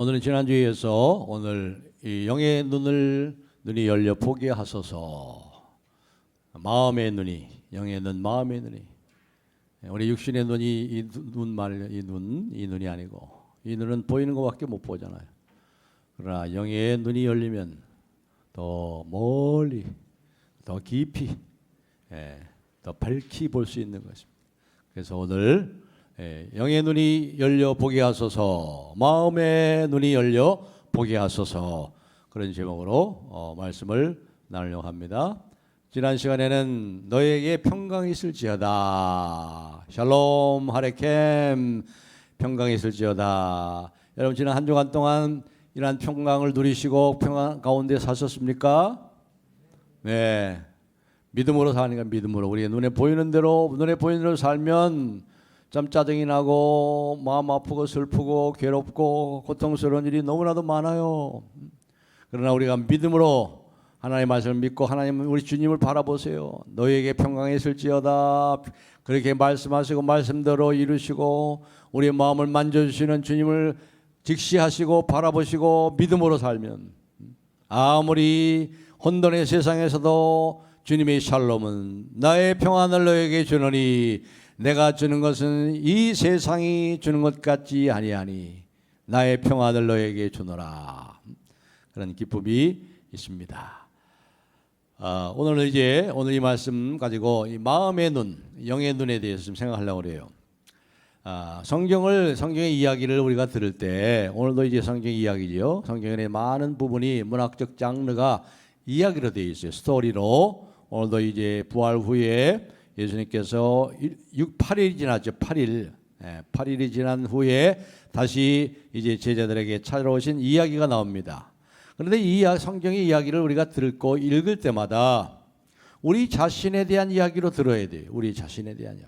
오늘은 지난주에 이어서 오늘 이 영의 눈이 열려 보게 하소서. 마음의 눈이, 영의 눈, 마음의 눈이. 우리 육신의 눈이 이 눈이 아니고 이 눈은 보이는 것밖에 못 보잖아요. 그러나 영의 눈이 열리면 더 멀리, 더 깊이, 더 밝히 볼 수 있는 것입니다. 그래서 오늘 영의 눈이 열려 보게 하소서, 마음의 눈이 열려 보게 하소서, 그런 제목으로 말씀을 나누려고 합니다. 지난 시간에는 너에게 평강이 있을지어다, 샬롬 하레켐, 평강이 있을지어다. 여러분 지난 한 주간 동안 이러한 평강을 누리시고 평강 가운데 사셨습니까? 네, 믿음으로 사니까 믿음으로. 우리 눈에 보이는 대로 살면 참 짜증이 나고 마음 아프고 슬프고 괴롭고 고통스러운 일이 너무나도 많아요. 그러나 우리가 믿음으로 하나님의 말씀을 믿고 하나님 우리 주님을 바라보세요. 너에게 평강이 있을지어다, 그렇게 말씀하시고 말씀대로 이루시고 우리의 마음을 만져주시는 주님을 직시하시고 바라보시고 믿음으로 살면 아무리 혼돈의 세상에서도 주님의 샬롬은 나의 평안을 너에게 주노니 내가 주는 것은 이 세상이 주는 것 같지 아니하니 나의 평안을 너에게 주노라, 그런 기쁨이 있습니다. 오늘 이 말씀 가지고 이 마음의 눈, 영의 눈에 대해서 좀 생각하려고 그래요. 성경의 이야기를 우리가 들을 때, 오늘도 이제 성경 이야기죠. 성경의 많은 부분이 문학적 장르가 이야기로 되어 있어요. 스토리로. 오늘도 이제 부활 후에 예수님께서 8일이 지났죠. 8일이 지난 후에 다시 이제 제자들에게 찾아오신 이야기가 나옵니다. 그런데 이 성경의 이야기를 우리가 듣고 읽을 때마다 우리 자신에 대한 이야기로 들어야 돼요. 우리 자신에 대한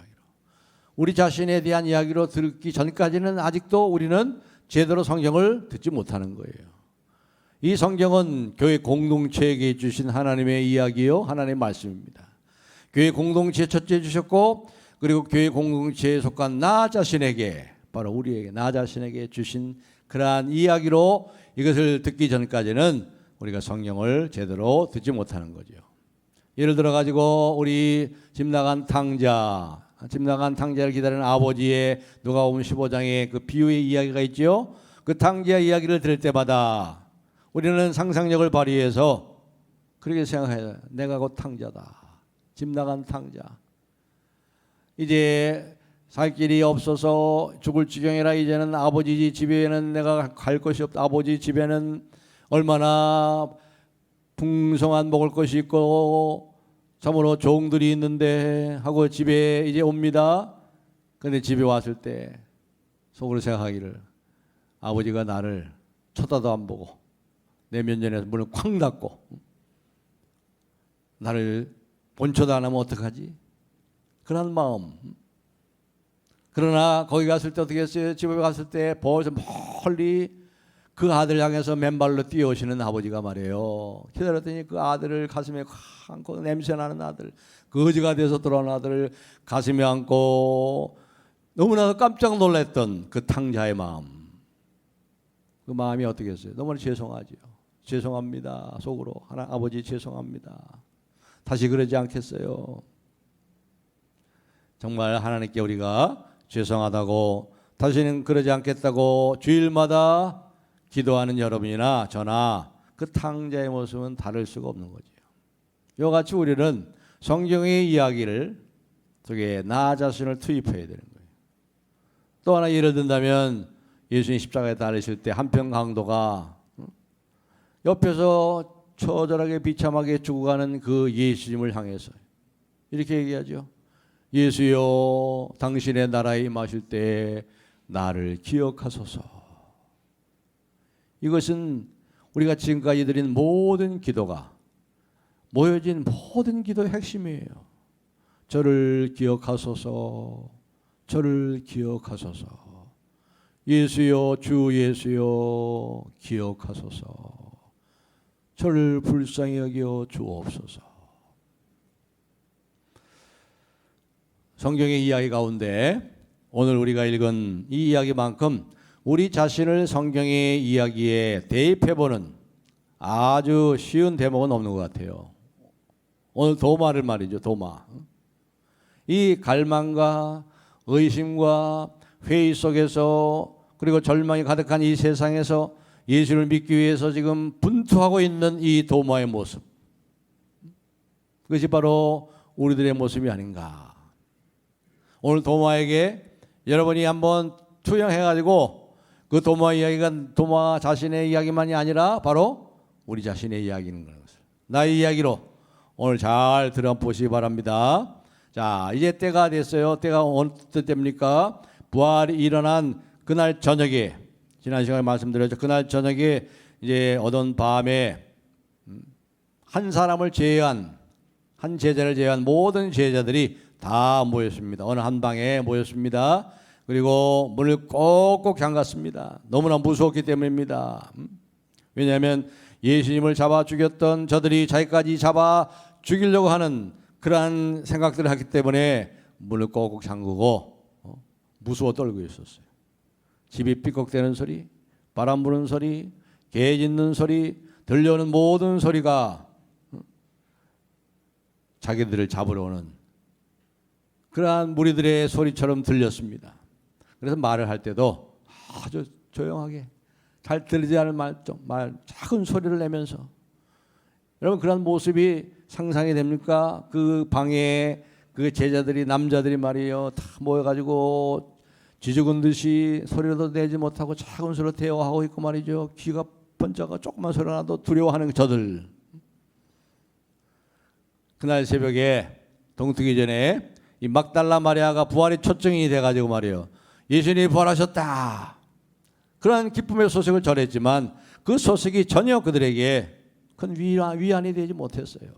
이야기로 듣기 전까지는 아직도 우리는 제대로 성경을 듣지 못하는 거예요. 이 성경은 교회 공동체에게 주신 하나님의 이야기요, 하나님의 말씀입니다. 교회 공동체에 첫째 주셨고, 그리고 교회 공동체에 속한 나 자신에게, 바로 우리에게, 나 자신에게 주신 그러한 이야기로 이것을 듣기 전까지는 우리가 성경을 제대로 듣지 못하는 거죠. 예를 들어 가지고 우리 집 나간 탕자를 기다리는 아버지의 누가복음 15장에 그 비유의 이야기가 있죠. 그 탕자 이야기를 들을 때마다 우리는 상상력을 발휘해서 그렇게 생각해요. 내가 곧 탕자다. 집 나간 탕자. 이제 살 길이 없어서 죽을 지경이라 이제는 아버지 집에는 내가 갈 것이 없다. 아버지 집에는 얼마나 풍성한 먹을 것이 있고 참으로 종들이 있는데 하고 집에 이제 옵니다. 그런데 집에 왔을 때 속으로 생각하기를, 아버지가 나를 쳐다도 안 보고 내 면전에서 문을 쾅 닫고 나를 본초도 안 하면 어떡하지? 그런 마음. 그러나 거기 갔을 때 어떻게 했어요? 집에 갔을 때 벌써 멀리 그 아들 향해서 맨발로 뛰어오시는 아버지가 말이에요. 기다렸더니 그 아들을 가슴에 안고, 냄새나는 아들, 거지가 돼서 돌아온 아들을 가슴에 안고 너무나도 깜짝 놀랐던 그 탕자의 마음. 그 마음이 어떻게 했어요? 너무나 죄송하죠. 죄송합니다. 속으로 아버지 죄송합니다. 다시 그러지 않겠어요? 정말 하나님께 우리가 죄송하다고, 다시는 그러지 않겠다고 주일마다 기도하는 여러분이나 저나 그 탕자의 모습은 다를 수가 없는 거죠. 이와 같이 우리는 성경의 이야기를 속에 나 자신을 투입해야 되는 거예요. 또 하나 예를 든다면 예수님 십자가에 달리실 때 한평 강도가 옆에서 처절하게 비참하게 죽어가는 그 예수님을 향해서 이렇게 얘기하죠. 예수여, 당신의 나라에 임하실 때 나를 기억하소서. 이것은 우리가 지금까지 드린 모든 기도가 모여진 모든 기도의 핵심이에요. 저를 기억하소서, 저를 기억하소서. 예수여, 주 예수여 기억하소서. 저를 불쌍히 여겨 주옵소서. 성경의 이야기 가운데 오늘 우리가 읽은 이 이야기만큼 우리 자신을 성경의 이야기에 대입해보는 아주 쉬운 대목은 없는 것 같아요. 오늘 도마를 말이죠. 도마. 이 갈망과 의심과 회의 속에서 그리고 절망이 가득한 이 세상에서 예수를 믿기 위해서 지금 분투하고 있는 이 도마의 모습, 그것이 바로 우리들의 모습이 아닌가. 오늘 도마에게 여러분이 한번 투영해가지고 그 도마 이야기가 도마 자신의 이야기만이 아니라 바로 우리 자신의 이야기인 것을 나의 이야기로 오늘 잘 들어보시기 바랍니다. 자, 이제 때가 됐어요. 때가 어느 때입니까? 부활이 일어난 그날 저녁에, 지난 시간에 말씀드렸죠. 그날 저녁에 이제 어두운 밤에 한 사람을 제외한, 한 제자를 제외한 모든 제자들이 다 모였습니다. 어느 한 방에 모였습니다. 그리고 문을 꼭꼭 잠갔습니다. 너무나 무서웠기 때문입니다. 왜냐하면 예수님을 잡아 죽였던 저들이 자기까지 잡아 죽이려고 하는 그러한 생각들을 하기 때문에 문을 꼭꼭 잠그고 무서워 떨고 있었어요. 집이 삐걱대는 소리, 바람 부는 소리, 개 짖는 소리, 들려오는 모든 소리가 자기들을 잡으러 오는 그러한 무리들의 소리처럼 들렸습니다. 그래서 말을 할 때도 아주 조용하게 잘 들리지 않을 말 작은 소리를 내면서, 여러분 그런 모습이 상상이 됩니까? 그 방에 그 제자들이, 남자들이 말이에요, 다 모여가지고 쥐죽은 듯이 소리도 내지 못하고 작은 소리로 대화하고 있고 말이죠. 귀가 번쩍하고 조그만 소리 나도 두려워하는 저들. 그날 새벽에 동트기 전에 이 막달라 마리아가 부활의 초청이 돼가지고 말이에요, 예수님이 부활하셨다, 그러한 기쁨의 소식을 전했지만 그 소식이 전혀 그들에게 큰 위안이 되지 못했어요.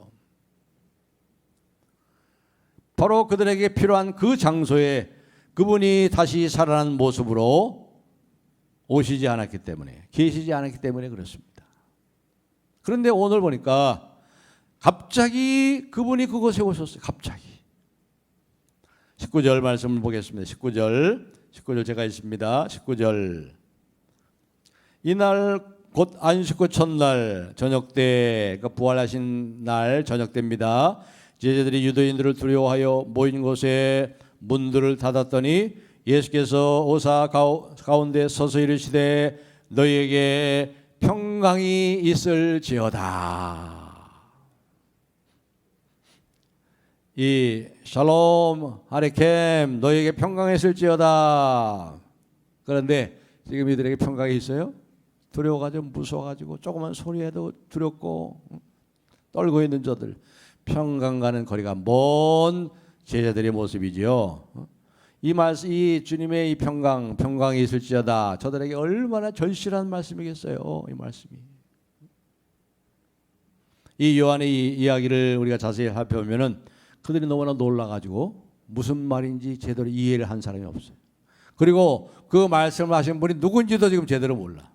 바로 그들에게 필요한 그 장소에 그분이 다시 살아난 모습으로 오시지 않았기 때문에, 계시지 않았기 때문에 그렇습니다. 그런데 오늘 보니까 갑자기 그분이 그곳에 오셨어요. 갑자기. 19절 말씀을 보겠습니다. 19절 제가 있습니다. 19절. 이날 곧 안식구 첫날 저녁 때, 그러니까 부활하신 날 저녁 때입니다. 제자들이 유대인들을 두려워하여 모인 곳에 문들을 닫았더니 예수께서 오사 가운데 서서 이르시되 너희에게 평강이 있을지어다. 이 샬롬 아레켐, 너희에게 평강이 있을지어다. 그런데 지금 이들에게 평강이 있어요? 두려워가지고 무서워가지고 조그만 소리에도 두렵고 떨고 있는 저들, 평강과는 거리가 먼 제자들의 모습이지요. 이 주님의 이 평강이 있을지어다, 저들에게 얼마나 절실한 말씀이겠어요. 이 말씀이. 이 요한의 이야기를 우리가 자세히 살펴보면은 그들이 너무나 놀라가지고 무슨 말인지 제대로 이해를 한 사람이 없어요. 그리고 그 말씀을 하신 분이 누군지도 지금 제대로 몰라.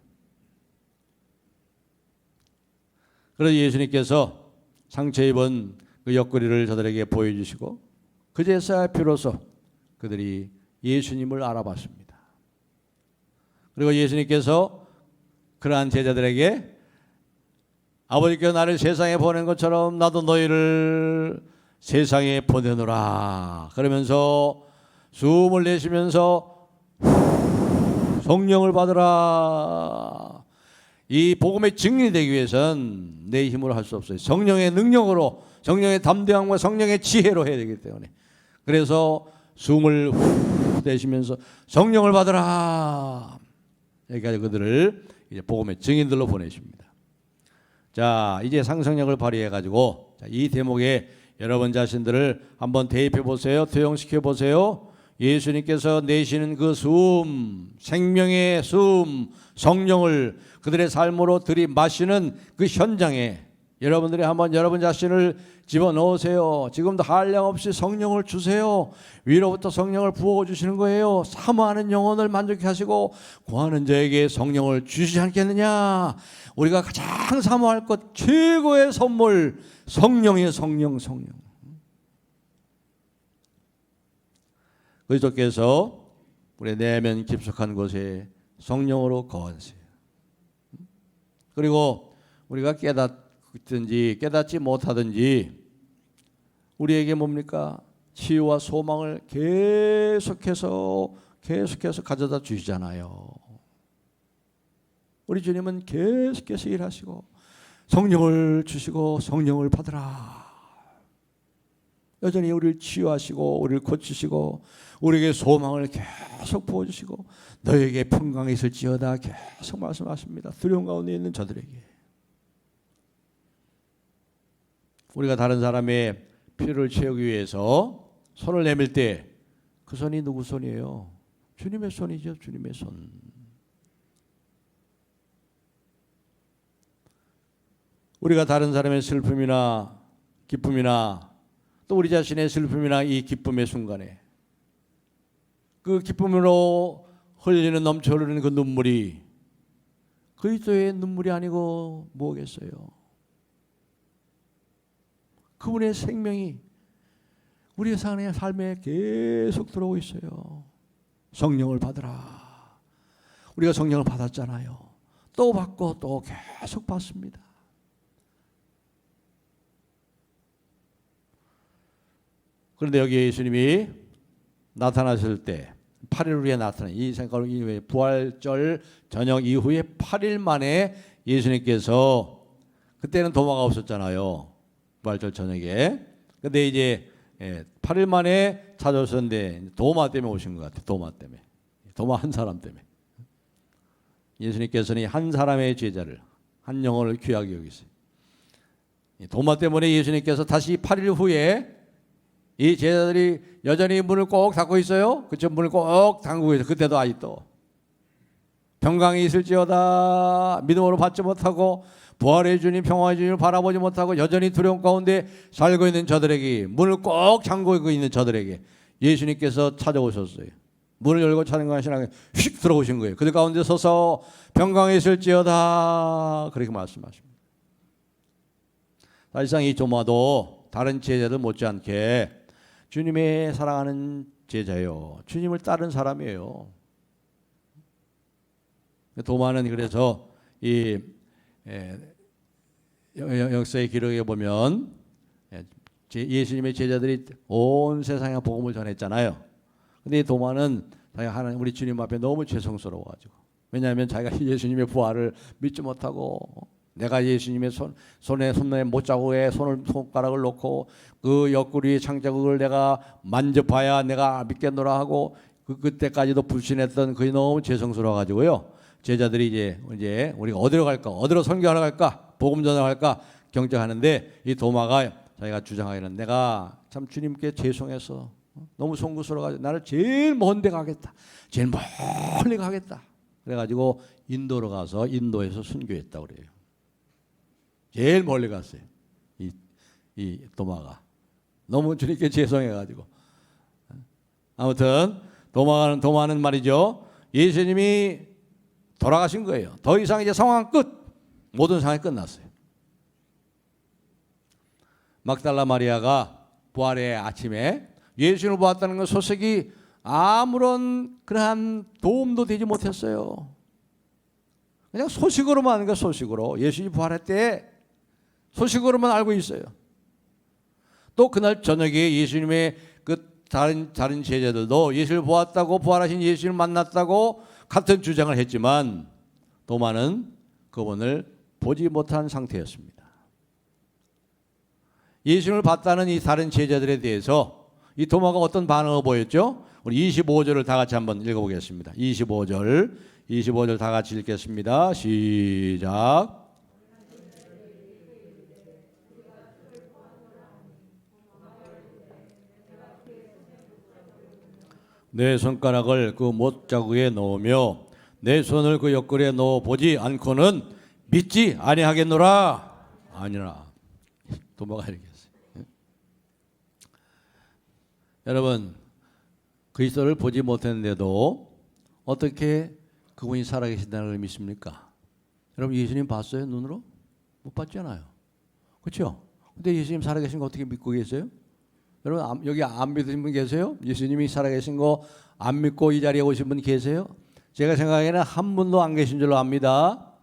그래서 예수님께서 상처 입은 그 옆구리를 저들에게 보여주시고 그제서야 비로소 그들이 예수님을 알아봤습니다. 그리고 예수님께서 그러한 제자들에게 아버지께서 나를 세상에 보낸 것처럼 나도 너희를 세상에 보내노라 그러면서 숨을 내쉬면서 성령을 받으라. 이 복음의 증인이 되기 위해서는 내 힘으로 할 수 없어요. 성령의 능력으로, 성령의 담대함과 성령의 지혜로 해야 되기 때문에, 그래서 숨을 후 내쉬면서 성령을 받으라. 여기까지 그들을 이제 복음의 증인들로 보내십니다. 자, 이제 상상력을 발휘해 가지고 이 대목에 여러분 자신들을 한번 대입해 보세요. 투영시켜 보세요. 예수님께서 내쉬는 그 숨, 생명의 숨, 성령을 그들의 삶으로 들이마시는 그 현장에 여러분들이 한번 여러분 자신을 집어넣으세요. 지금도 한량없이 성령을 주세요. 위로부터 성령을 부어주시는 거예요. 사모하는 영혼을 만족케 하시고 구하는 자에게 성령을 주시지 않겠느냐. 우리가 가장 사모할 것 최고의 선물, 성령이에요. 성령. 그리스도께서 우리 내면 깊숙한 곳에 성령으로 거하세요. 그리고 우리가 깨닫든지 깨닫지 못하든지 우리에게 뭡니까? 치유와 소망을 계속해서 가져다 주시잖아요. 우리 주님은 계속해서 일하시고 성령을 주시고 성령을 받으라. 여전히 우리를 치유하시고 우리를 고치시고 우리에게 소망을 계속 부어주시고 너에게 평강이 있을지어다 계속 말씀하십니다. 두려움 가운데 있는 저들에게. 우리가 다른 사람의 필요를 채우기 위해서 손을 내밀 때 그 손이 누구 손이에요? 주님의 손이죠. 주님의 손. 우리가 다른 사람의 슬픔이나 기쁨이나 또 우리 자신의 슬픔이나 이 기쁨의 순간에 그 기쁨으로 흘리는 넘쳐 흐르는 그 눈물이 그리스도의 눈물이 아니고 뭐겠어요? 그분의 생명이 우리의 삶에 계속 들어오고 있어요. 성령을 받으라. 우리가 성령을 받았잖아요. 또 받고 또 계속 받습니다. 그런데 여기 예수님이 나타나실 때 8일 후에 나타난 이 생각으로 이후에 부활절 저녁 이후에 8일 만에 예수님께서 그때는 도마가 없었잖아요. 부활절 저녁에. 근데 이제 8일 만에 찾아오셨는데 도마 때문에 오신 것 같아요. 도마 때문에. 도마 한 사람 때문에. 예수님께서는 한 사람의 제자를 한 영혼을 귀하게 여기세요. 도마 때문에 예수님께서 다시 8일 후에 이 제자들이 여전히 문을 꼭 닫고 있어요. 그쵸? 문을 꼭 잠그고 있어요. 그때도 아직도. 평강이 있을지어다 믿음으로 받지 못하고 부활의 주님 평화의 주님을 바라보지 못하고 여전히 두려움 가운데 살고 있는 저들에게 문을 꼭 잠그고 있는 저들에게 예수님께서 찾아오셨어요. 문을 열고 찾는 것이 아니라 휙 들어오신 거예요. 그들 가운데 서서 평강이 있을지어다 그렇게 말씀하십니다. 사실상 이 도마도 다른 제자들 못지않게 주님의 사랑하는 제자예요. 주님을 따른 사람이에요. 도마는 그래서 이 역사의 기록에 보면 예수님의 제자들이 온 세상에 복음을 전했잖아요. 근데 이 도마는 하나님 우리 주님 앞에 너무 죄송스러워가지고 왜냐하면 자기가 예수님의 부활을 믿지 못하고 내가 예수님의 손에 못자국에 손가락을 놓고 그 옆구리 창자국을 내가 만져봐야 내가 믿겠노라 하고 그때까지도 불신했던 그게 너무 죄송스러워가지고요. 제자들이 이제 우리가 어디로 갈까? 어디로 선교하러 갈까? 복음 전하러 갈까? 경쟁하는데 이 도마가 자기가 주장하기는 내가 참 주님께 죄송해서 너무 송구스러워가지고 나를 제일 먼 데 가겠다. 제일 멀리 가겠다. 그래가지고 인도로 가서 인도에서 순교했다고 그래요. 제일 멀리 갔어요. 이 도마가. 너무 주님께 죄송해가지고. 아무튼 도마는 말이죠. 예수님이 돌아가신 거예요. 더 이상 이제 상황 끝. 모든 상황이 끝났어요. 막달라 마리아가 부활의 아침에 예수님을 보았다는 그 소식이 아무런 그러한 도움도 되지 못했어요. 그냥 소식으로만 아는 거 소식으로. 예수님이 부활했대. 소식으로만 알고 있어요. 또 그날 저녁에 예수님의 그 다른 제자들도 예수를 보았다고 부활하신 예수를 만났다고 같은 주장을 했지만 도마는 그분을 보지 못한 상태였습니다. 예수를 봤다는 이 다른 제자들에 대해서 이 도마가 어떤 반응을 보였죠? 우리 25절을 다 같이 한번 읽어보겠습니다. 25절 다 같이 읽겠습니다. 시작. 내 손가락을 그 못자국에 넣으며 내 손을 그 옆구리에 넣어 보지 않고는 믿지 아니하겠노라. 아니라 도마가 이렇게 했어요. 여러분 그리스도를 보지 못했는데도 어떻게 그분이 살아계신다는 걸 믿습니까? 여러분 예수님 봤어요? 눈으로? 못 봤잖아요. 그렇죠? 근데 예수님 살아계신 거 어떻게 믿고 계세요? 여러분 여기 안 믿으신 분 계세요? 예수님이 살아계신 거 안 믿고 이 자리에 오신 분 계세요? 제가 생각에는 한 분도 안 계신 줄로 압니다.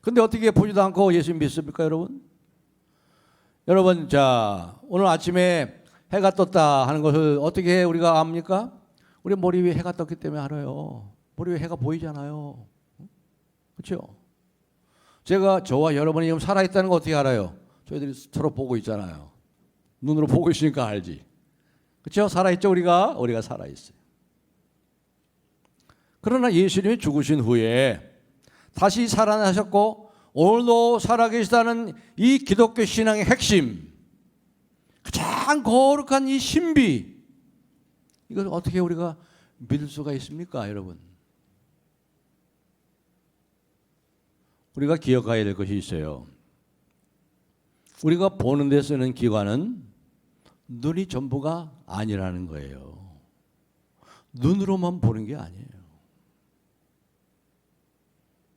근데 어떻게 보지도 않고 예수 믿습니까, 여러분? 여러분, 자, 오늘 아침에 해가 떴다 하는 것을 어떻게 우리가 압니까? 우리 머리 위에 해가 떴기 때문에 알아요. 머리 위에 해가 보이잖아요. 그렇죠? 제가 저와 여러분이 지금 살아있다는 거 어떻게 알아요? 저희들이 서로 보고 있잖아요. 눈으로 보고 있으니까 알지. 그렇죠? 살아있죠, 우리가 살아있어요. 그러나 예수님이 죽으신 후에 다시 살아나셨고 오늘도 살아계시다는 이 기독교 신앙의 핵심, 가장 거룩한 이 신비, 이걸 어떻게 우리가 믿을 수가 있습니까, 여러분? 우리가 기억해야 될 것이 있어요. 우리가 보는 데 쓰는 기관은 눈이 전부가 아니라는 거예요. 눈으로만 보는 게 아니에요.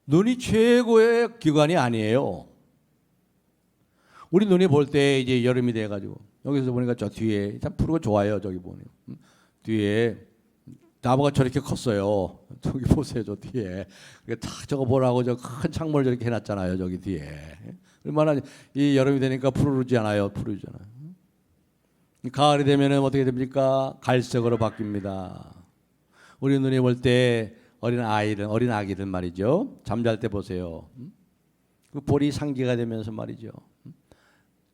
눈이 최고의 기관이 아니에요. 우리 눈이 볼 때 이제 여름이 돼가지고 여기서 보니까 저 뒤에 참 푸르고 좋아요. 저기 보니 뒤에 나무가 저렇게 컸어요. 저기 보세요, 저 뒤에. 딱 저거 보라고 저 큰 창문을 저렇게 해놨잖아요, 저기 뒤에. 얼마나 이 여름이 되니까 푸르지 않아요, 푸르잖아요. 가을이 되면은 어떻게 됩니까? 갈색으로 바뀝니다. 우리 눈이 볼 때 어린 아기들 말이죠. 잠잘 때 보세요. 그 볼이 상기가 되면서 말이죠.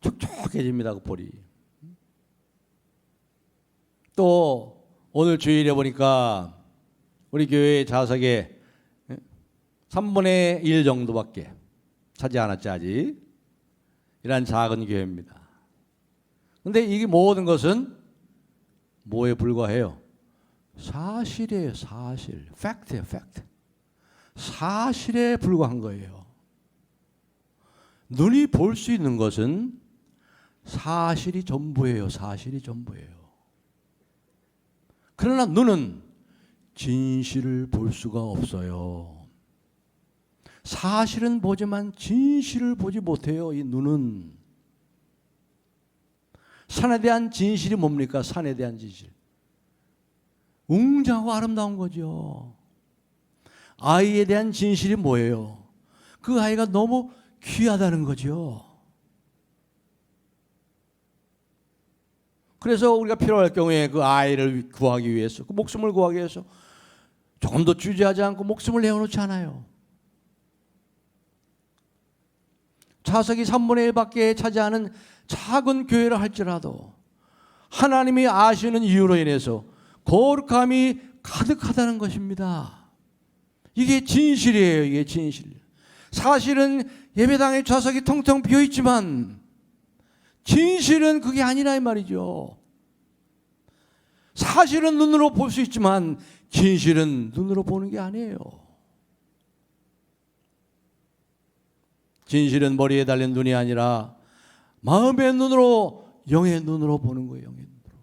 촉촉해집니다, 그 볼이. 또 오늘 주일에 보니까 우리 교회 좌석에 3분의 1 정도밖에 차지 않았지 아직. 이런 작은 교회입니다. 근데 이게 모든 것은 뭐에 불과해요? 사실이에요, 사실. 팩트예요, 팩트. 사실에 불과한 거예요. 눈이 볼 수 있는 것은 사실이 전부예요, 사실이 전부예요. 그러나 눈은 진실을 볼 수가 없어요. 사실은 보지만 진실을 보지 못해요, 이 눈은. 산에 대한 진실이 뭡니까? 산에 대한 진실. 웅장하고 아름다운 거죠. 아이에 대한 진실이 뭐예요? 그 아이가 너무 귀하다는 거죠. 그래서 우리가 필요할 경우에 그 아이를 구하기 위해서, 그 목숨을 구하기 위해서 조금 더 주저하지 않고 목숨을 내어놓지 않아요. 좌석이 3분의 1밖에 차지하는 작은 교회라 할지라도 하나님이 아시는 이유로 인해서 거룩함이 가득하다는 것입니다. 이게 진실이에요. 이게 진실. 사실은 예배당의 좌석이 텅텅 비어있지만 진실은 그게 아니라 이 말이죠. 사실은 눈으로 볼 수 있지만 진실은 눈으로 보는 게 아니에요. 진실은 머리에 달린 눈이 아니라 마음의 눈으로, 영의 눈으로 보는 거예요. 영의 눈으로.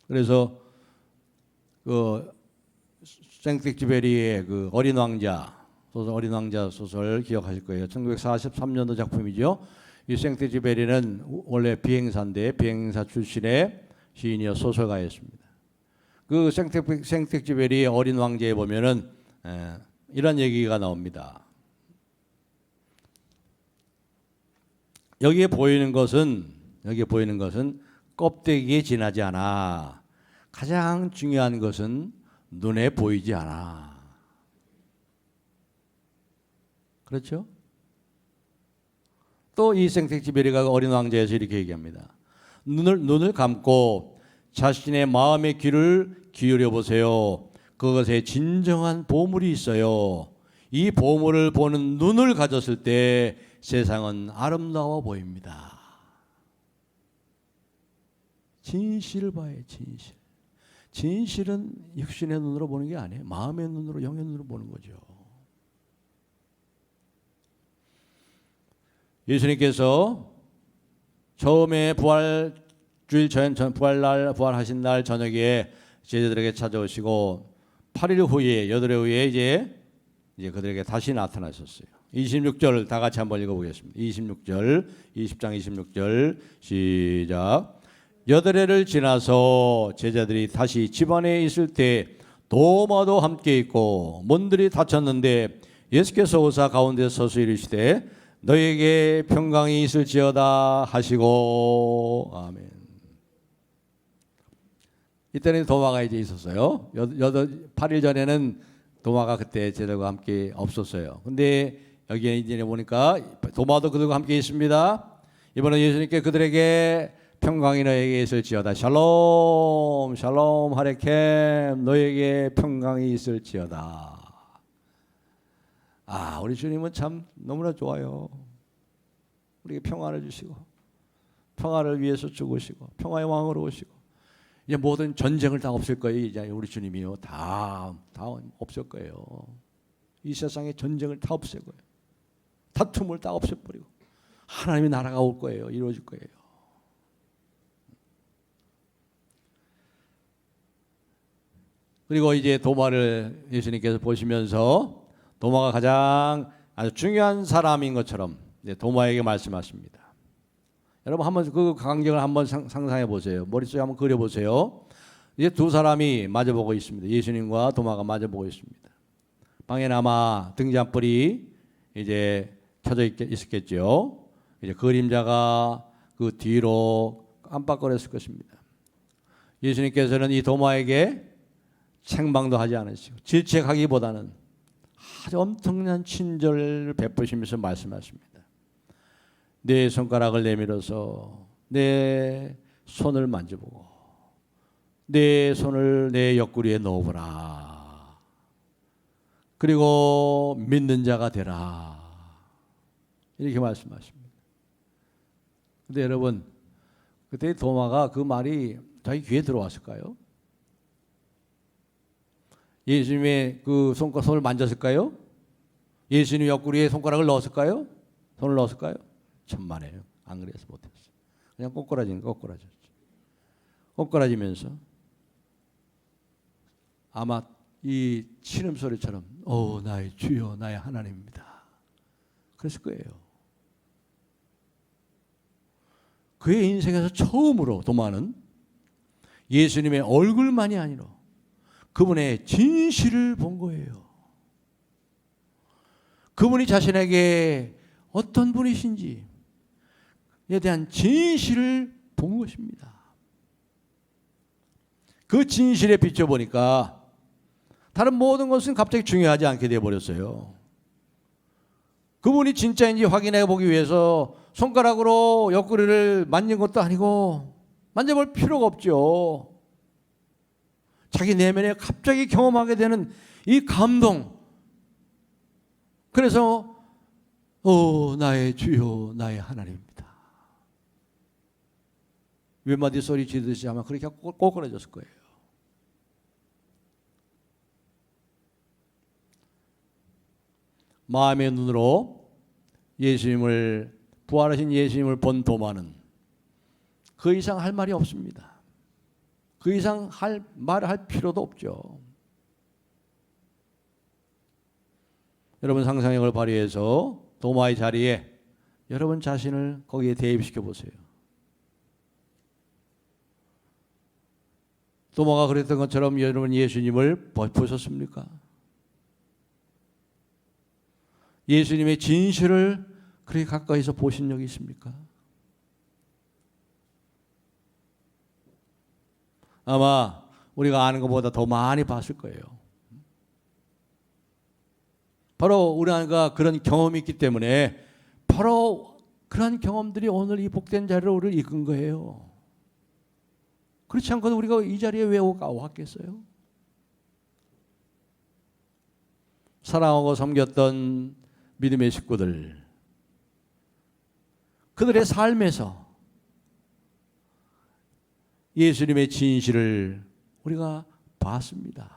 그래서 그 생텍쥐베리의 그 어린 왕자 소설 기억하실 거예요. 1943년도 작품이죠. 이 생텍쥐베리는 원래 비행사인데 비행사 출신의 시인이어 소설가였습니다. 그 생텍쥐베리의 어린 왕자에 보면은 이런 얘기가 나옵니다. 여기에 보이는 것은 껍데기에 지나지 않아. 가장 중요한 것은 눈에 보이지 않아. 그렇죠? 또 이 생텍쥐베리가 어린 왕자에서 이렇게 얘기합니다. 눈을 감고 자신의 마음의 귀를 기울여 보세요. 그것에 진정한 보물이 있어요. 이 보물을 보는 눈을 가졌을 때 세상은 아름다워 보입니다. 진실을 봐요, 진실. 진실은 육신의 눈으로 보는 게 아니에요. 마음의 눈으로, 영의 눈으로 보는 거죠. 예수님께서 처음에 부활하신 날 저녁에 제자들에게 찾아오시고 8일 후에, 8일 후에 이제 그들에게 다시 나타나셨어요. 26절 다 같이 한번 읽어보겠습니다. 26절, 20장 26절 시작. 8해를 지나서 제자들이 다시 집안에 있을 때 도마도 함께 있고 문들이 닫혔는데 예수께서 오사 가운데 서서 이르시되 너에게 평강이 있을지어다 하시고 아멘. 이때는 도마가 이제 있었어요. 8일 전에는 도마가 그때 제들과 함께 없었어요. 근데 여기에 이제 보니까 도마도 그들과 함께 있습니다. 이번에 예수님께 그들에게 평강이 너에게 있을지어다. 샬롬 샬롬 하레켐 너에게 평강이 있을지어다. 아, 우리 주님은 참 너무나 좋아요. 우리에게 평안을 주시고 평화를 위해서 죽으시고 평화의 왕으로 오시고 이제 모든 전쟁을 다 없앨 거예요. 이제 우리 주님이요. 다 없앨 거예요. 이 세상의 전쟁을 다 없애고요. 다툼을 다 없애버리고 하나님의 나라가 올 거예요. 이루어질 거예요. 그리고 이제 도마를 예수님께서 보시면서 도마가 가장 아주 중요한 사람인 것처럼 도마에게 말씀하십니다. 여러분 한번 그 광경을 한번 상상해 보세요. 머릿속에 한번 그려 보세요. 이제 두 사람이 마주보고 있습니다. 예수님과 도마가 마주보고 있습니다. 방에 아마 등잔불이 이제 켜져 있었겠죠. 이제 그림자가 그 뒤로 깜빡거렸을 것입니다. 예수님께서는 이 도마에게 책망도 하지 않으시고 질책하기보다는 아주 엄청난 친절을 베푸시면서 말씀하십니다. 내 손가락을 내밀어서 내 손을 만져보고 내 손을 내 옆구리에 넣어보라. 그리고 믿는 자가 되라. 이렇게 말씀하십니다. 근데 여러분 그때 도마가 그 말이 자기 귀에 들어왔을까요? 예수님의 그 손을 만졌을까요? 예수님 옆구리에 손가락을 넣었을까요? 손을 넣었을까요? 천만에요. 안 그래서 못했어요. 그냥 꼬꾸라졌죠. 꼬꾸라지면서 아마 이 신음소리처럼 오 나의 주여 나의 하나님입니다. 그랬을 거예요. 그의 인생에서 처음으로 도마는 예수님의 얼굴만이 아니라 그분의 진실을 본 거예요. 그분이 자신에게 어떤 분이신지에 대한 진실을 본 것입니다. 그 진실에 비춰보니까 다른 모든 것은 갑자기 중요하지 않게 되어버렸어요. 그분이 진짜인지 확인해 보기 위해서 손가락으로 옆구리를 만진 것도 아니고 만져볼 필요가 없죠. 자기 내면에 갑자기 경험하게 되는 이 감동. 그래서 오 나의 주요 나의 하나님입니다. 웬마디 소리 지르듯이 아마 그렇게 꼬꾸라졌을 거예요. 마음의 눈으로 예수님을 부활하신 예수님을 본 도마는 그 이상 할 말이 없습니다. 그 이상 말을 할 필요도 없죠. 여러분 상상력을 발휘해서 도마의 자리에 여러분 자신을 거기에 대입시켜 보세요. 도마가 그랬던 것처럼 여러분 예수님을 보셨습니까? 예수님의 진실을 그렇게 가까이서 보신 적이 있습니까? 아마 우리가 아는 것보다 더 많이 봤을 거예요. 바로 우리가 그런 경험이 있기 때문에 바로 그런 경험들이 오늘 이 복된 자리로 우리를 이끈 거예요. 그렇지 않고도 우리가 이 자리에 왜 왔겠어요? 사랑하고 섬겼던 믿음의 식구들, 그들의 삶에서 예수님의 진실을 우리가 봤습니다.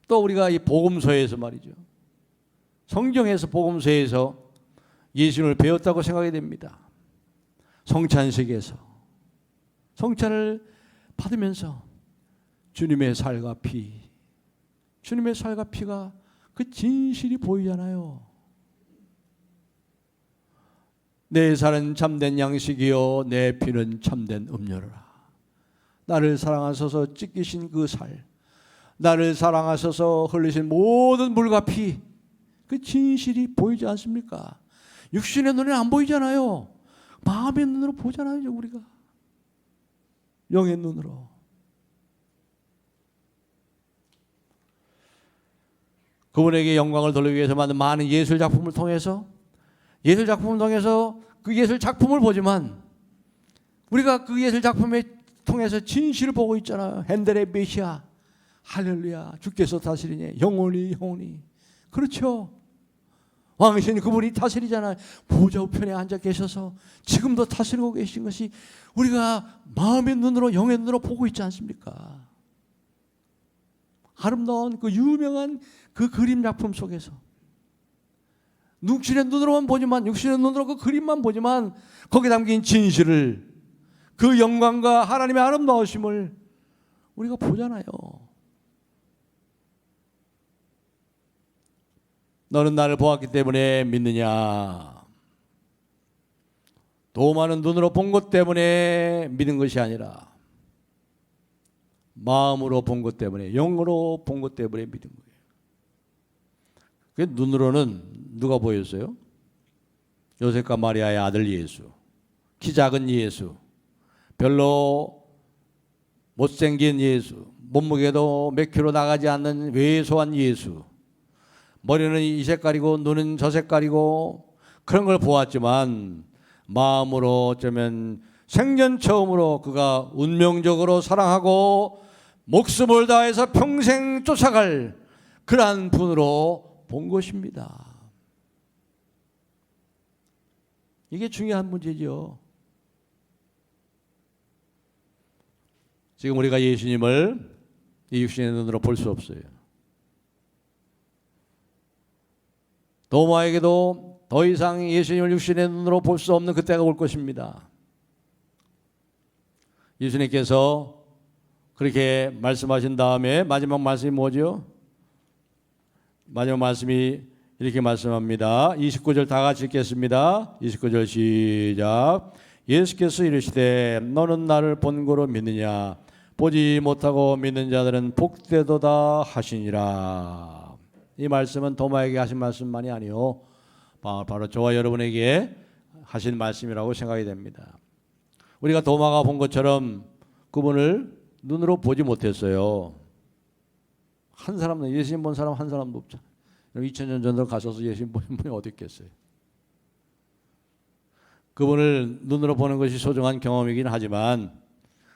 또 우리가 이 복음서에서 말이죠. 성경에서 복음서에서 예수님을 배웠다고 생각이 됩니다. 성찬식에서 성찬을 받으면서 주님의 살과 피, 주님의 살과 피가 그 진실이 보이잖아요. 내 살은 참된 양식이요 내 피는 참된 음료라. 나를 사랑하셔서 찢기신 그 살, 나를 사랑하셔서 흘리신 모든 물과 피, 그 진실이 보이지 않습니까? 육신의 눈에 안 보이잖아요. 마음의 눈으로 보잖아요, 우리가. 영의 눈으로. 그분에게 영광을 돌리기 위해서 만든 많은 예술 작품을 통해서 그 예술 작품을 보지만 우리가 그 예술 작품에 통해서 진실을 보고 있잖아요. 핸델의 메시아, 할렐루야, 주께서 다스리니 영원히. 그렇죠. 왕이신 그분이 다스리잖아요. 보좌 우편에 앉아 계셔서 지금도 다스리고 계신 것이 우리가 마음의 눈으로, 영의 눈으로 보고 있지 않습니까? 아름다운 그 유명한 그 그림 작품 속에서 육신의 눈으로만 보지만, 육신의 눈으로 그 그림만 보지만 거기에 담긴 진실을, 그 영광과 하나님의 아름다우심을 우리가 보잖아요. 너는 나를 보았기 때문에 믿느냐? 더 많은 눈으로 본 것 때문에 믿은 것이 아니라 마음으로 본 것 때문에, 영으로 본 것 때문에 믿은 거예요. 그 눈으로는 누가 보였어요? 요셉과 마리아의 아들 예수, 키 작은 예수, 별로 못생긴 예수, 몸무게도 몇 킬로 나가지 않는 왜소한 예수, 머리는 이 색깔이고 눈은 저 색깔이고 그런 걸 보았지만 마음으로 어쩌면 생전 처음으로 그가 운명적으로 사랑하고 목숨을 다해서 평생 쫓아갈 그러한 분으로 본 것입니다. 이게 중요한 문제죠. 지금 우리가 예수님을 이 육신의 눈으로 볼 수 없어요. 도마에게도 더 이상 예수님을 육신의 눈으로 볼 수 없는 그때가 올 것입니다. 예수님께서 그렇게 말씀하신 다음에 마지막 말씀이 뭐죠? 마지막 말씀이 이렇게 말씀합니다. 29절 다 같이 읽겠습니다. 29절 시작. 예수께서 이르시되 너는 나를 본고로 믿느냐? 보지 못하고 믿는 자들은 복되도다 하시니라. 이 말씀은 도마에게 하신 말씀만이 아니요, 바로 저와 여러분에게 하신 말씀이라고 생각이 됩니다. 우리가 도마가 본 것처럼 그분을 눈으로 보지 못했어요. 한 사람도, 예수님 본 사람 한 사람도 없잖아요. 2000년 전으로 가셔서 예수님 보는 분이 어디 있겠어요. 그분을 눈으로 보는 것이 소중한 경험이긴 하지만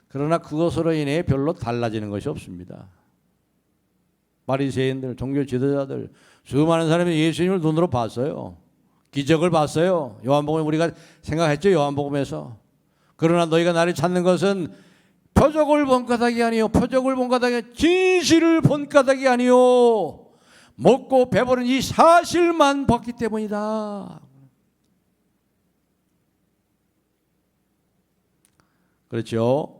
그러나 그것으로 인해 별로 달라지는 것이 없습니다. 바리새인들, 종교 지도자들, 수많은 사람이 예수님을 눈으로 봤어요. 기적을 봤어요. 요한복음에 우리가 생각했죠. 요한복음에서. 그러나 너희가 나를 찾는 것은 표적을 본 까닭이 아니요, 표적을 본 까닭이 진실을 본 까닭이 아니요, 먹고 배부른 이 사실만 봤기 때문이다. 그렇죠.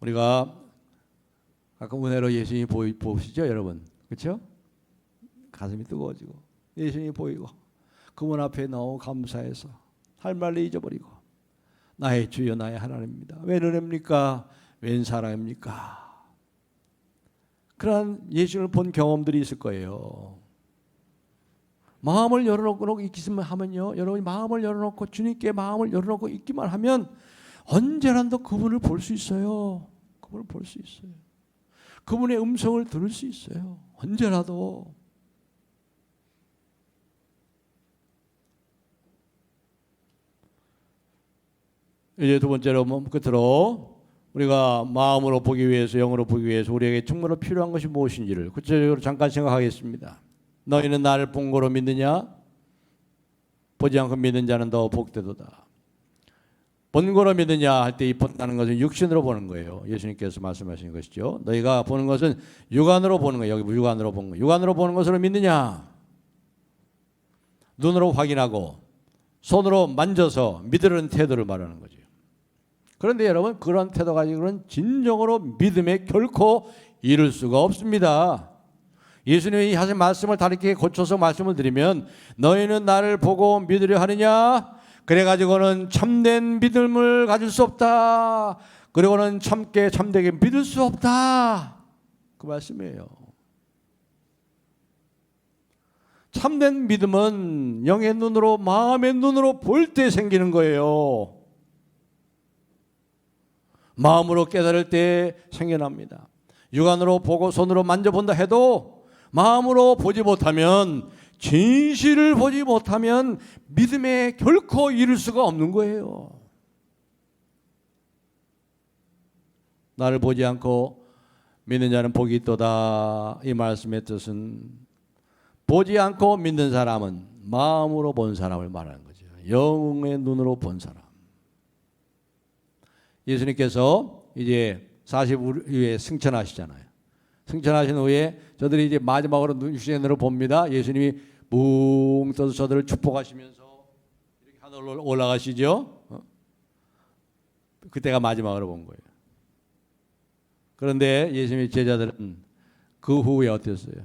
우리가 가끔 은혜로 예수님이 보시죠, 여러분. 그렇죠? 가슴이 뜨거워지고 예수님이 보이고 그분 앞에 너무 감사해서 할 말을 잊어버리고 나의 주여 나의 하나님입니다. 웬 은혜입니까? 웬 사랑입니까? 그러한 예수님을 본 경험들이 있을 거예요. 마음을 열어놓고 있기만 하면요, 여러분이 마음을 열어놓고 주님께 마음을 열어놓고 있기만 하면 언제라도 그분을 볼 수 있어요. 그분을 볼 수 있어요. 그분의 음성을 들을 수 있어요. 언제라도. 이제 두 번째로 끝으로 우리가 마음으로 보기 위해서, 영으로 보기 위해서 우리에게 정말로 필요한 것이 무엇인지를 구체적으로 잠깐 생각하겠습니다. 너희는 나를 본고로 믿느냐? 보지 않고 믿는 자는 더 복되도다. 본고로 믿느냐 할 때 이 본다는 것은 육신으로 보는 거예요. 예수님께서 말씀하신 것이죠. 너희가 보는 것은 육안으로 보는 거예요. 여기 육안으로 보는 거예요. 육안으로 보는 것으로 믿느냐? 눈으로 확인하고 손으로 만져서 믿으려는 태도를 말하는 거죠. 그런데 여러분, 그런 태도 가지고는 진정으로 믿음에 결코 이를 수가 없습니다. 예수님이 하신 말씀을 다르게 고쳐서 말씀을 드리면 너희는 나를 보고 믿으려 하느냐? 그래가지고는 참된 믿음을 가질 수 없다. 그리고는 참되게 믿을 수 없다. 그 말씀이에요. 참된 믿음은 영의 눈으로, 마음의 눈으로 볼 때 생기는 거예요. 마음으로 깨달을 때 생겨납니다. 육안으로 보고 손으로 만져본다 해도 마음으로 보지 못하면, 진실을 보지 못하면 믿음에 결코 이를 수가 없는 거예요. 나를 보지 않고 믿는 자는 복이 있도다. 이 말씀의 뜻은 보지 않고 믿는 사람은 마음으로 본 사람을 말하는 거죠. 영의 눈으로 본 사람. 예수님께서 이제 40 후에 승천하시잖아요. 승천하신 후에 저들이 이제 마지막으로 육신으로 봅니다. 예수님이 뭉 떠서 저들을 축복하시면서 이렇게 하늘로 올라가시죠. 그때가 마지막으로 본 거예요. 그런데 예수님의 제자들은 그 후에 어땠어요?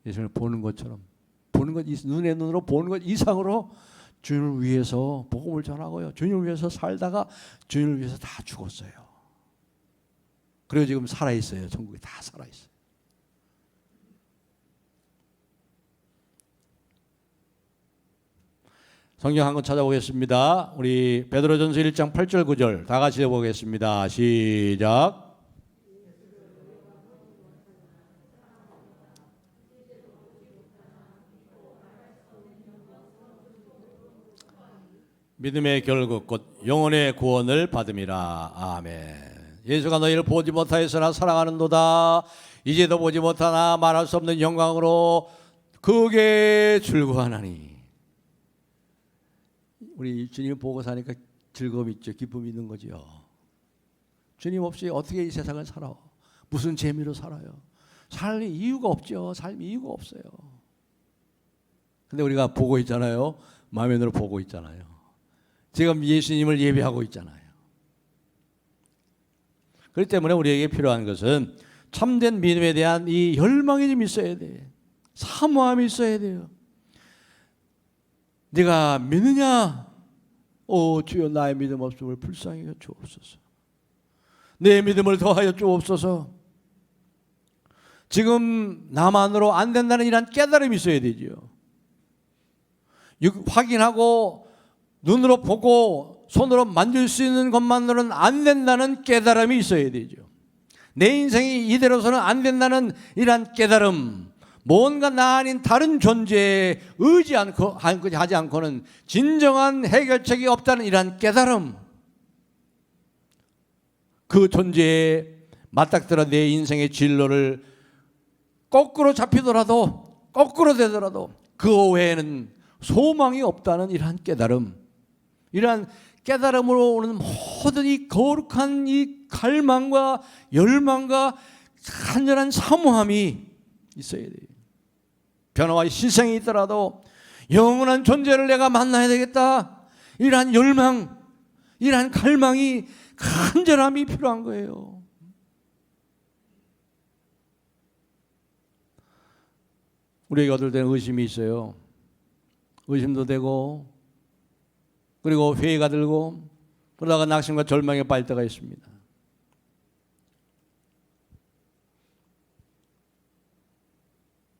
예수님을 보는 것처럼, 보는 것, 눈의 눈으로 보는 것 이상으로 주님을 위해서 복음을 전하고요, 주님을 위해서 살다가 주님을 위해서 다 죽었어요. 그리고 지금 살아있어요. 천국에 다 살아있어요. 성경 한권 찾아보겠습니다. 우리 베드로전서 1장 8절 9절 다 같이 해보겠습니다. 시작. 믿음의 결국 곧 영혼의 구원을 받음이라. 아멘. 예수가 너희를 보지 못하였으나 사랑하는도다. 이제도 보지 못하나 말할 수 없는 영광으로 그게 즐거워하나니. 우리 주님을 보고 사니까 즐거움이 있죠. 기쁨이 있는 거죠. 주님 없이 어떻게 이 세상을 살아? 무슨 재미로 살아요? 살 이유가 없죠. 삶이 이유가 없어요. 근데 우리가 보고 있잖아요. 마음의 눈으로 보고 있잖아요. 지금 예수님을 예배하고 있잖아요. 그렇기 때문에 우리에게 필요한 것은 참된 믿음에 대한 이 열망이 좀 있어야 돼. 사모함이 있어야 돼요. 네가 믿느냐? 주여 나의 믿음 없음을 불쌍히 여겨 주옵소서. 내 믿음을 더하여 주옵소서. 지금 나만으로 안 된다는 이런 깨달음이 있어야 되죠. 확인하고 눈으로 보고 손으로 만질 수 있는 것만으로는 안 된다는 깨달음이 있어야 되죠. 내 인생이 이대로서는 안 된다는 이러한 깨달음, 뭔가 나 아닌 다른 존재에 하지 않고는 진정한 해결책이 없다는 이러한 깨달음, 그 존재에 맞닥뜨려 내 인생의 진로를 거꾸로 잡히더라도, 거꾸로 되더라도 그 외에는 소망이 없다는 이러한 깨달음, 이러한 깨달음으로 오는 모든 이 거룩한 이 갈망과 열망과 간절한 사모함이 있어야 돼요. 변화와 신생이 있더라도 영원한 존재를 내가 만나야 되겠다, 이러한 열망, 이러한 갈망이, 간절함이 필요한 거예요. 우리에게 어떨 때는 의심이 있어요. 의심도 되고, 그리고 회의가 들고, 그러다가 낙심과 절망에 빠질 때가 있습니다.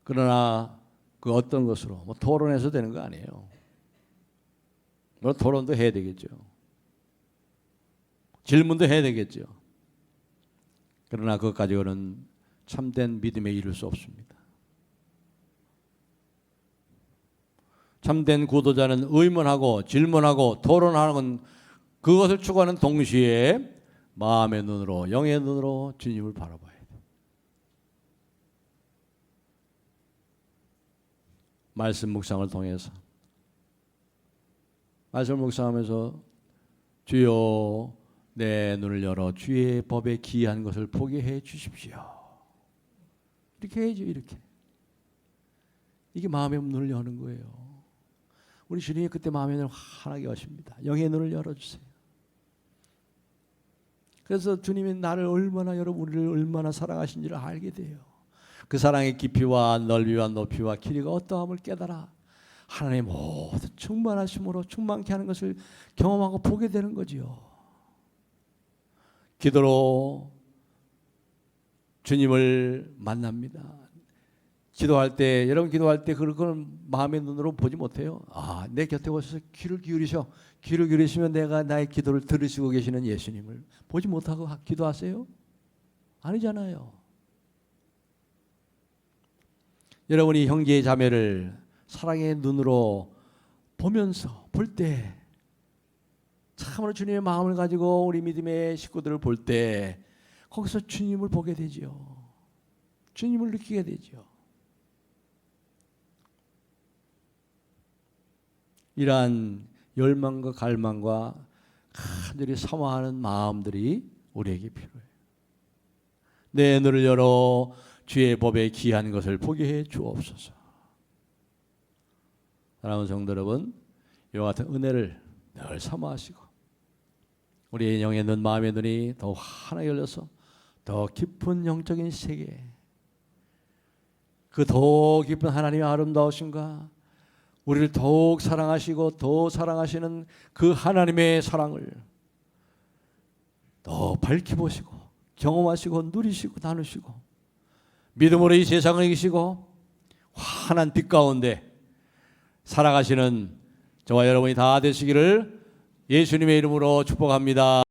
그러나 그 어떤 것으로 토론해서 되는 거 아니에요. 토론도 해야 되겠죠. 질문도 해야 되겠죠. 그러나 그것 가지고는 참된 믿음에 이를 수 없습니다. 참된 구도자는 의문하고 질문하고 토론하는 그것을 추구하는 동시에 마음의 눈으로, 영의 눈으로 주님을 바라봐야 돼요. 말씀 묵상을 통해서, 말씀 묵상하면서 주여 내 눈을 열어 주의 법에 기이한 것을 보게 해 주십시오. 이렇게 해야죠. 이렇게. 이게 마음의 눈을 여는 거예요. 우리 주님이 그때 마음의 눈을 환하게 하십니다. 영의 눈을 열어주세요. 그래서 주님이 나를 얼마나, 우리를 얼마나 사랑하신지를 알게 돼요. 그 사랑의 깊이와 넓이와 높이와 길이가 어떠함을 깨달아 하나님의 모든 충만하심으로 충만케 하는 것을 경험하고 보게 되는 거지요. 기도로 주님을 만납니다. 기도할 때, 여러분 기도할 때 그건 마음의 눈으로 보지 못해요. 아, 내 곁에 오셔서 귀를 기울이셔. 귀를 기울이시면 내가 나의 기도를 들으시고 계시는 예수님을 보지 못하고 기도하세요? 아니잖아요. 여러분이 형제 자매를 사랑의 눈으로 보면서 볼 때, 참으로 주님의 마음을 가지고 우리 믿음의 식구들을 볼 때 거기서 주님을 보게 되지요. 주님을 느끼게 되지요. 이러한 열망과 갈망과 간절히 사모하는 마음들이 우리에게 필요해요. 내 눈을 열어 주의 법에 귀한 것을 보게 해 주옵소서. 사랑하는 성도 여러분, 이와 같은 은혜를 늘 사모하시고 우리의 영의 눈, 마음의 눈이 더 환하게 열려서 더 깊은 영적인 세계, 그 더 깊은 하나님의 아름다우심과 우리를 더욱 사랑하시고 더 사랑하시는 그 하나님의 사랑을 더 밝히 보시고 경험하시고 누리시고 나누시고 믿음으로 이 세상을 이기시고 환한 빛 가운데 살아가시는 저와 여러분이 다 되시기를 예수님의 이름으로 축복합니다.